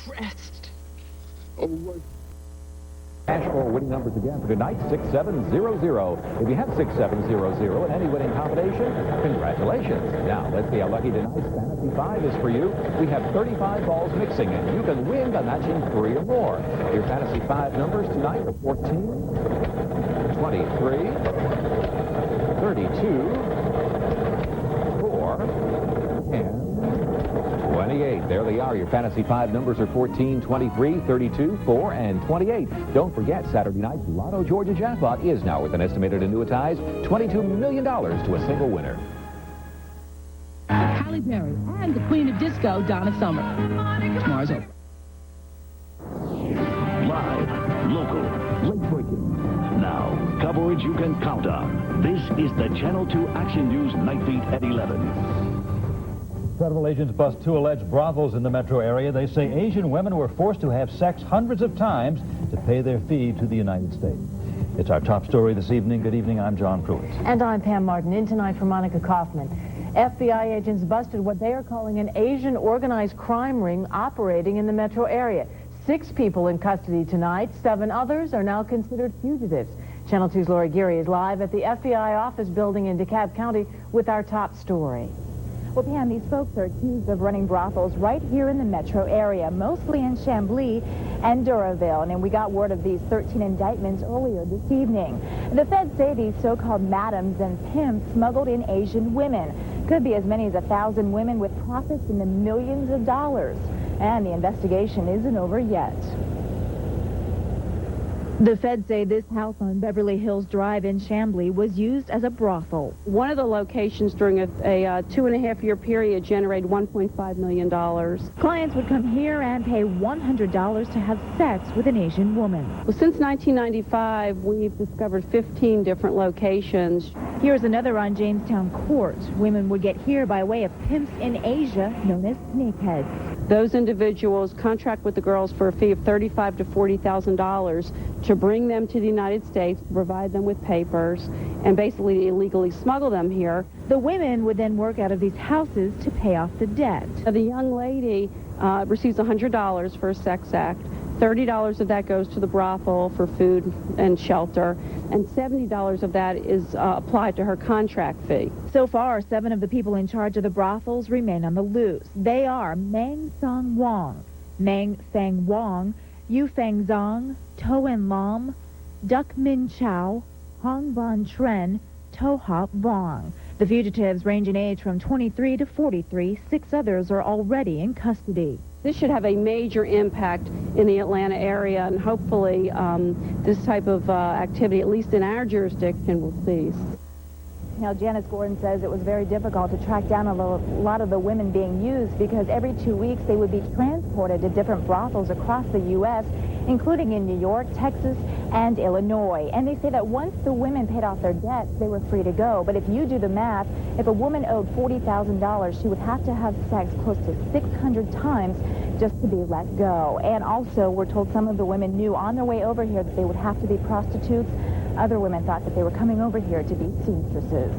rest. Cash or winning numbers again for tonight, 6700. If you have 6700 in any winning combination, congratulations. Now, let's see how lucky tonight's Fantasy 5 is for you. We have 35 balls mixing, and you can win by matching 3 or more. Your Fantasy 5 numbers tonight are 14, 23, 32, 4, and 28. There they are. Your Fantasy 5 numbers are 14, 23, 32, 4, and 28. Don't forget, Saturday night's Lotto Georgia jackpot is now with an estimated annuitized $22 million to a single winner. Halle Berry and the Queen of Disco, Donna Summer. Tomorrow's over. Live, local, late-breaking. Now, coverage you can count on. This is the Channel 2 Action News Night Beat at 11. Federal agents bust 2 alleged brothels in the metro area. They say Asian women were forced to have sex hundreds of times to pay their fee to the United States. It's our top story this evening. Good evening. I'm John Pruitt. And I'm Pam Martin. In tonight for Monica Kaufman. FBI agents busted what they are calling an Asian organized crime ring operating in the metro area. 6 people in custody tonight. 7 others are now considered fugitives. Channel 2's Lori Geary is live at the FBI office building in DeKalb County with our top story. Well, Pam, these folks are accused of running brothels right here in the metro area, mostly in Chamblee and Duraville. And we got word of these 13 indictments earlier this evening. The feds say these so-called madams and pimps smuggled in Asian women. Could be as many as 1,000 women with profits in the millions of dollars. And the investigation isn't over yet. The feds say this house on Beverly Hills Drive in Chamblee was used as a brothel. One of the locations during a 2.5-year period generated $1.5 million. Clients would come here and pay $100 to have sex with an Asian woman. Well, since 1995, we've discovered 15 different locations. Here's another on Jamestown Court. Women would get here by way of pimps in Asia known as snakeheads. Those individuals contract with the girls for a fee of $35,000 to $40,000 to bring them to the United States, provide them with papers, and basically illegally smuggle them here. The women would then work out of these houses to pay off the debt. The young lady receives $100 for a sex act. $30 of that goes to the brothel for food and shelter, and $70 of that is applied to her contract fee. So far, 7 of the people in charge of the brothels remain on the loose. They are Meng Song Wong, Meng Feng Wong, Yu Feng Zong, To En Lam, Duc Min Chow, Hong Van Tren, To Hop Vong. The fugitives range in age from 23 to 43. 6 others are already in custody. This should have a major impact in the Atlanta area, and hopefully this type of activity, at least in our jurisdiction, will cease. Now, Janice Gordon says it was very difficult to track down a lot of the women being used because every 2 weeks they would be transported to different brothels across the U.S., including in New York, Texas, and Illinois. And they say that once the women paid off their debts, they were free to go. But if you do the math, if a woman owed $40,000, she would have to have sex close to 600 times just to be let go. And also, we're told some of the women knew on their way over here that they would have to be prostitutes. Other women thought that they were coming over here to be seamstresses.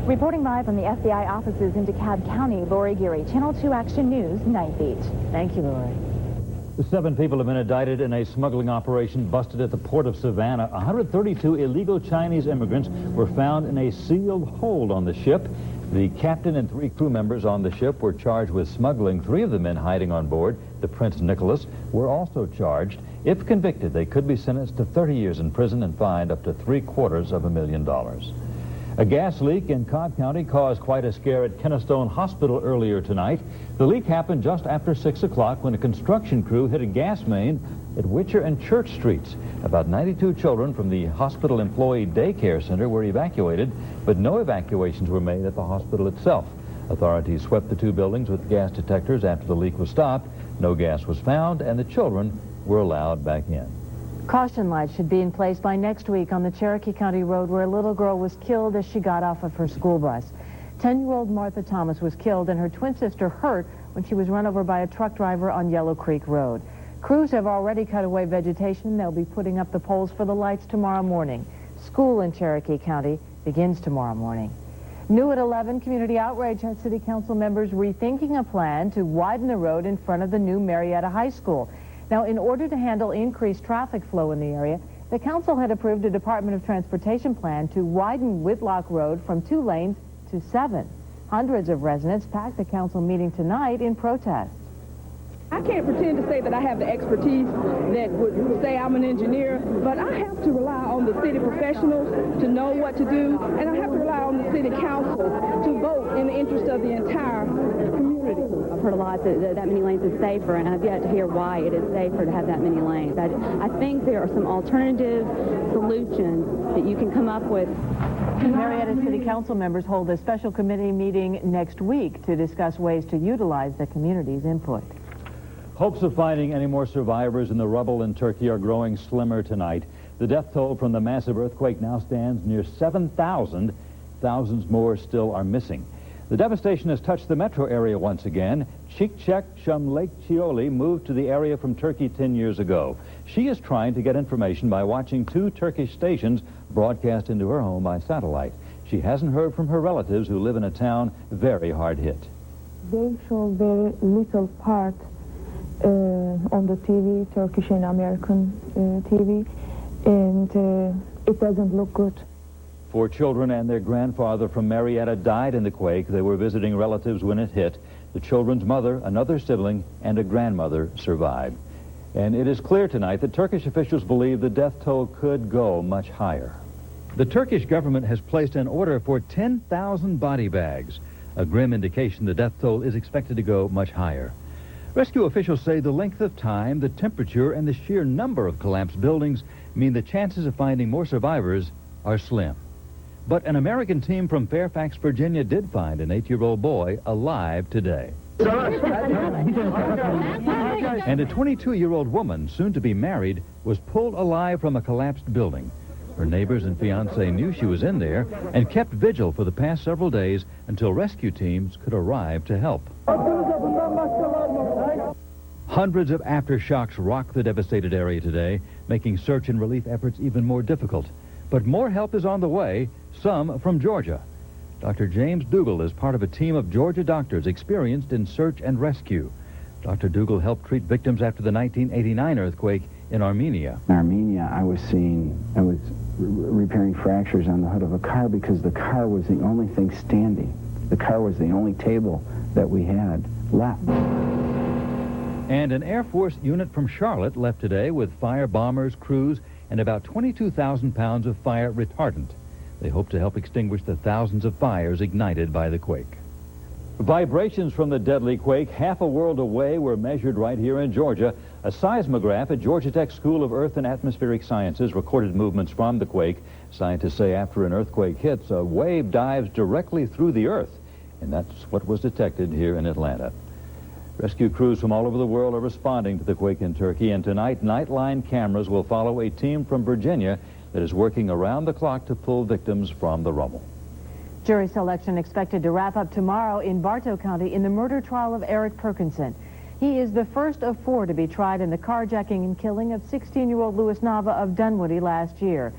Reporting live from the FBI offices in DeKalb County, Lori Geary, Channel 2 Action News, Night Beat. Thank you, Lori. The 7 people have been indicted in a smuggling operation busted at the port of Savannah. 132 illegal Chinese immigrants were found in a sealed hold on the ship. The captain and 3 crew members on the ship were charged with smuggling. 3 of the men hiding on board, the Prince Nicholas, were also charged. If convicted, they could be sentenced to 30 years in prison and fined up to $750,000. A gas leak in Cobb County caused quite a scare at Kennestone Hospital earlier tonight. The leak happened just after 6 o'clock when a construction crew hit a gas main at Witcher and Church Streets. About 92 children from the hospital employee daycare center were evacuated, but no evacuations were made at the hospital itself. Authorities swept the 2 buildings with gas detectors after the leak was stopped. No gas was found, and the children were allowed back in. Caution lights should be in place by next week on the Cherokee County Road where a little girl was killed as she got off of her school bus. 10-year-old Martha Thomas was killed and her twin sister hurt when she was run over by a truck driver on Yellow Creek Road. Crews have already cut away vegetation. They'll be putting up the poles for the lights tomorrow morning. School in Cherokee County begins tomorrow morning. New at 11, community outrage has city council members rethinking a plan to widen the road in front of the new Marietta High School. Now, in order to handle increased traffic flow in the area, the council had approved a Department of Transportation plan to widen Whitlock Road from 2 lanes to 7. Hundreds of residents packed the council meeting tonight in protest. I can't pretend to say that I have the expertise that would say I'm an engineer, but I have to rely on the city professionals to know what to do, and I have to rely on the city council to vote in the interest of the entire community. I've heard a lot that many lanes is safer, and I've yet to hear why it is safer to have that many lanes. I think there are some alternative solutions that you can come up with. Marietta City Council members hold a special committee meeting next week to discuss ways to utilize the community's input. Hopes of finding any more survivors in the rubble in Turkey are growing slimmer tonight. The death toll from the massive earthquake now stands near 7,000. Thousands more still are missing. The devastation has touched the metro area once again. Çiçek Şamlekçioli moved to the area from Turkey 10 years ago. She is trying to get information by watching 2 Turkish stations broadcast into her home by satellite. She hasn't heard from her relatives who live in a town very hard hit. They show very little part on the TV, Turkish and American TV, and it doesn't look good. 4 children and their grandfather from Marietta died in the quake. They were visiting relatives when it hit. The children's mother, another sibling, and a grandmother survived. And it is clear tonight that Turkish officials believe the death toll could go much higher. The Turkish government has placed an order for 10,000 body bags, a grim indication the death toll is expected to go much higher. Rescue officials say the length of time, the temperature, and the sheer number of collapsed buildings mean the chances of finding more survivors are slim. But an American team from Fairfax, Virginia did find an 8-year-old boy alive today. And a 22-year-old woman, soon to be married, was pulled alive from a collapsed building. Her neighbors and fiancé knew she was in there and kept vigil for the past several days until rescue teams could arrive to help. Hundreds of aftershocks rocked the devastated area today, making search and relief efforts even more difficult. But more help is on the way, some from Georgia. Dr. James Dougal is part of a team of Georgia doctors experienced in search and rescue. Dr. Dougal helped treat victims after the 1989 earthquake in Armenia. In Armenia, I was repairing fractures on the hood of a car because the car was the only thing standing. The car was the only table that we had left. And an Air Force unit from Charlotte left today with fire bombers, crews, and about 22,000 pounds of fire retardant. They hope to help extinguish the thousands of fires ignited by the quake. Vibrations from the deadly quake half a world away were measured right here in Georgia. A seismograph at Georgia Tech School of Earth and Atmospheric Sciences recorded movements from the quake. Scientists say after an earthquake hits, a wave dives directly through the earth, and that's what was detected here in Atlanta. Rescue crews from all over the world are responding to the quake in Turkey, and tonight Nightline cameras will follow a team from Virginia that is working around the clock to pull victims from the rubble. Jury selection expected to wrap up tomorrow in Bartow County in the murder trial of Eric Perkinson. He is the first of 4 to be tried in the carjacking and killing of 16-year-old Louis Nava of Dunwoody last year.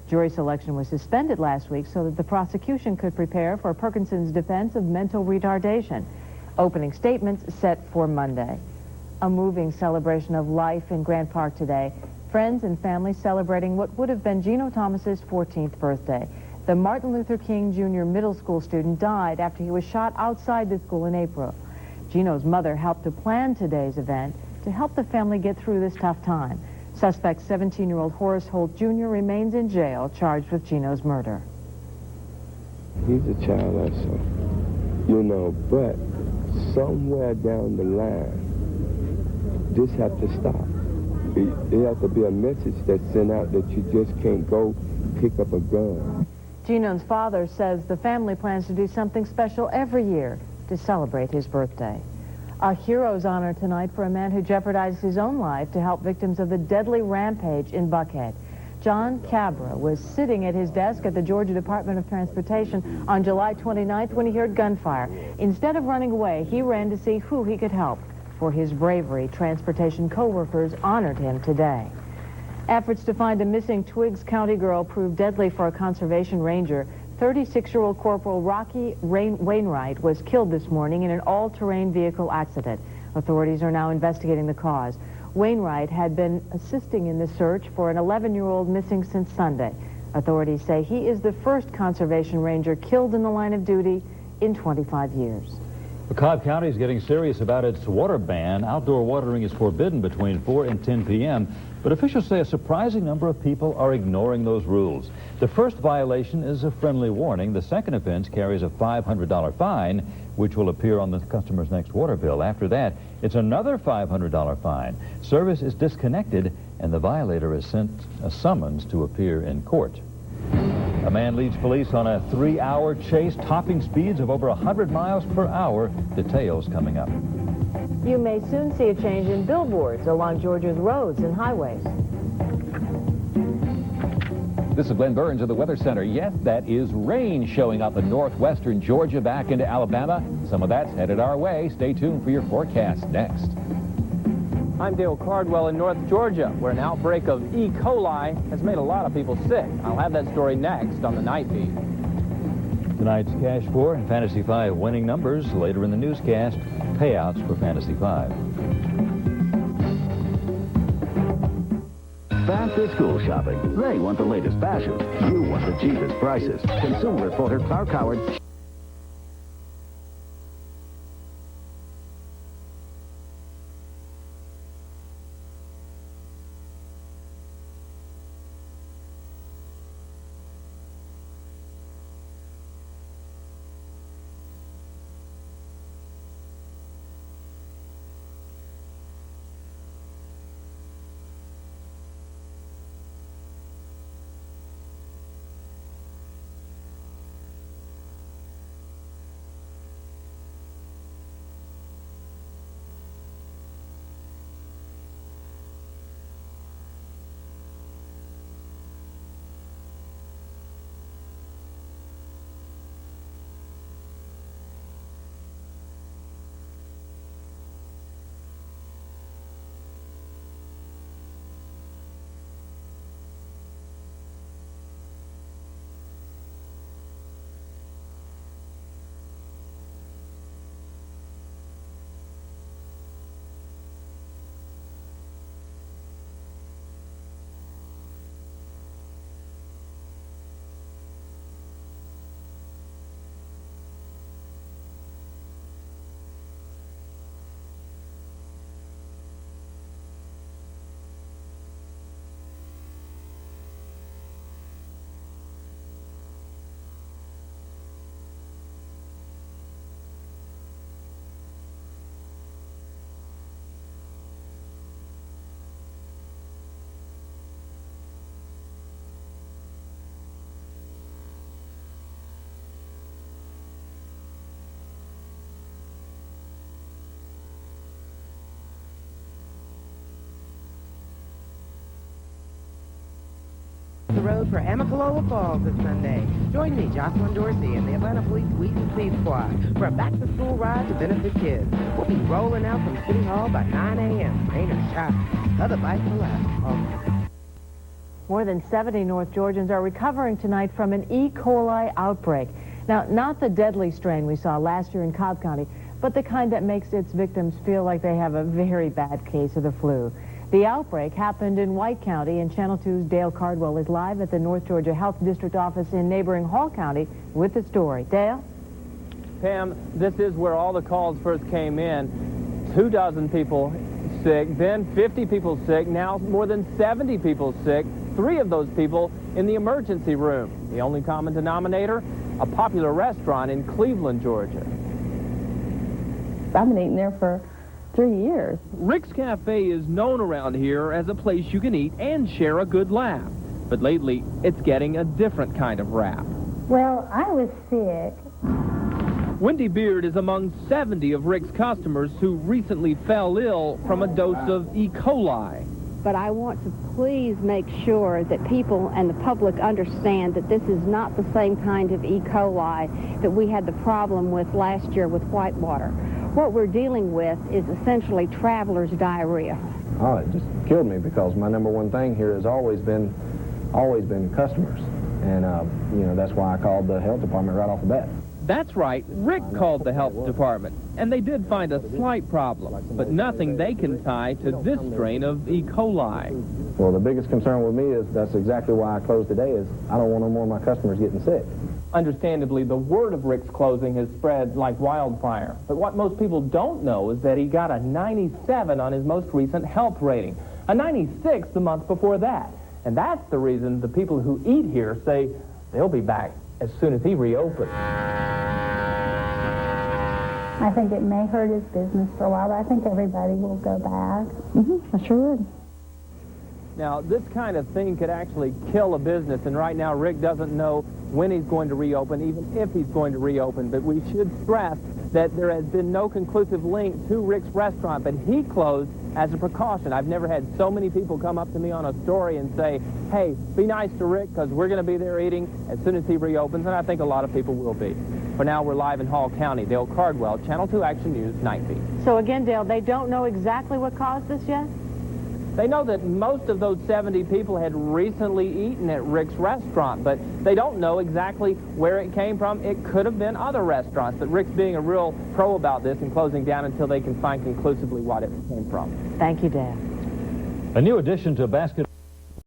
Jury selection was suspended last week so that the prosecution could prepare for Perkinson's defense of mental retardation. Opening statements set for Monday. A moving celebration of life in Grant Park today. Friends and family celebrating what would have been Gino Thomas's 14th birthday. The Martin Luther King Jr. middle school student died after he was shot outside the school in April. Gino's mother helped to plan today's event to help the family get through this tough time. Suspect 17-year-old Horace Holt Jr. remains in jail, charged with Gino's murder. He's a child also, but somewhere down the line, this has to stop. It has to be a message that's sent out that you just can't go pick up a gun. Gino's father says the family plans to do something special every year to celebrate his birthday. A hero's honor tonight for a man who jeopardized his own life to help victims of the deadly rampage in Buckhead. John Cabra was sitting at his desk at the Georgia Department of Transportation on July 29th when he heard gunfire. Instead of running away, he ran to see who he could help. For his bravery, transportation co-workers honored him today. Efforts to find a missing Twiggs County girl proved deadly for a conservation ranger. 36-year-old Corporal Rocky Wainwright was killed this morning in an all-terrain vehicle accident. Authorities are now investigating the cause. Wainwright had been assisting in the search for an 11-year-old missing since Sunday. Authorities say he is the first conservation ranger killed in the line of duty in 25 years. Cobb County is getting serious about its water ban. Outdoor watering is forbidden between 4 and 10 p.m., but officials say a surprising number of people are ignoring those rules. The first violation is a friendly warning. The second offense carries a $500 fine, which will appear on the customer's next water bill. After that, it's another $500 fine. Service is disconnected, and the violator is sent a summons to appear in court. A man leads police on a 3-hour chase, topping speeds of over 100 miles per hour. Details coming up. You may soon see a change in billboards along Georgia's roads and highways. This is Glenn Burns of the Weather Center. Yes, that is rain showing up in northwestern Georgia back into Alabama. Some of that's headed our way. Stay tuned for your forecast next. I'm Dale Cardwell in North Georgia, where an outbreak of E. coli has made a lot of people sick. I'll have that story next on the Night Beat. Tonight's Cash 4 and Fantasy 5 winning numbers. Later in the newscast, payouts for Fantasy 5. Back to school shopping. They want the latest fashion. You want the cheapest prices. Consumer reporter Clark Howard. The road for Amicalola Falls this Sunday. Join me, Jocelyn Dorsey, and the Atlanta Police Week and Speed Squad for a back-to-school ride to benefit kids. We'll be rolling out from City Hall by 9 a.m. Rain or shine. Other bikes will last. More than 70 North Georgians are recovering tonight from an E. coli outbreak. Now, not the deadly strain we saw last year in Cobb County, but the kind that makes its victims feel like they have a very bad case of the flu. The outbreak happened in White County, and Channel 2's Dale Cardwell is live at the North Georgia Health District office in neighboring Hall County with the story. Dale? Pam, this is where all the calls first came in. 24 people sick, then 50 people sick, now more than 70 people sick, 3 of those people in the emergency room. The only common denominator, a popular restaurant in Cleveland, Georgia. I've been eating there for 3 years. Rick's Cafe is known around here as a place you can eat and share a good laugh. But lately, it's getting a different kind of rap. Well, I was sick. Wendy Beard is among 70 of Rick's customers who recently fell ill from a dose of E. coli. But I want to please make sure that people and the public understand that this is not the same kind of E. coli that we had the problem with last year with Whitewater. What we're dealing with is essentially traveler's diarrhea. Oh, it just killed me because my number one thing here has always been customers. And, you know, that's why I called the health department right off the bat. That's right. Rick called the health department, and they did find a slight problem, but nothing they can tie to this strain of E. coli. Well, the biggest concern with me is that's exactly why I closed today is I don't want no more of my customers getting sick. Understandably, the word of Rick's closing has spread like wildfire. But what most people don't know is that he got a 97 on his most recent health rating, a 96 the month before that. And that's the reason the people who eat here say they'll be back as soon as he reopens. I think it may hurt his business for a while, but I think everybody will go back. I sure would. Now, this kind of thing could actually kill a business, and right now Rick doesn't know when he's going to reopen, even if he's going to reopen. But we should stress that there has been no conclusive link to Rick's restaurant, but he closed as a precaution. I've never had so many people come up to me on a story and say, hey, be nice to Rick because we're going to be there eating as soon as he reopens, and I think a lot of people will be. For now, we're live in Hall County. Dale Cardwell, Channel 2 Action News, Night Feed. So again, Dale, they don't know exactly what caused this yet? They know that most of those 70 people had recently eaten at Rick's restaurant, but they don't know exactly where it came from. It could have been other restaurants, but Rick's being a real pro about this and closing down until they can find conclusively what it came from. Thank you, Dale. A new addition to basketball.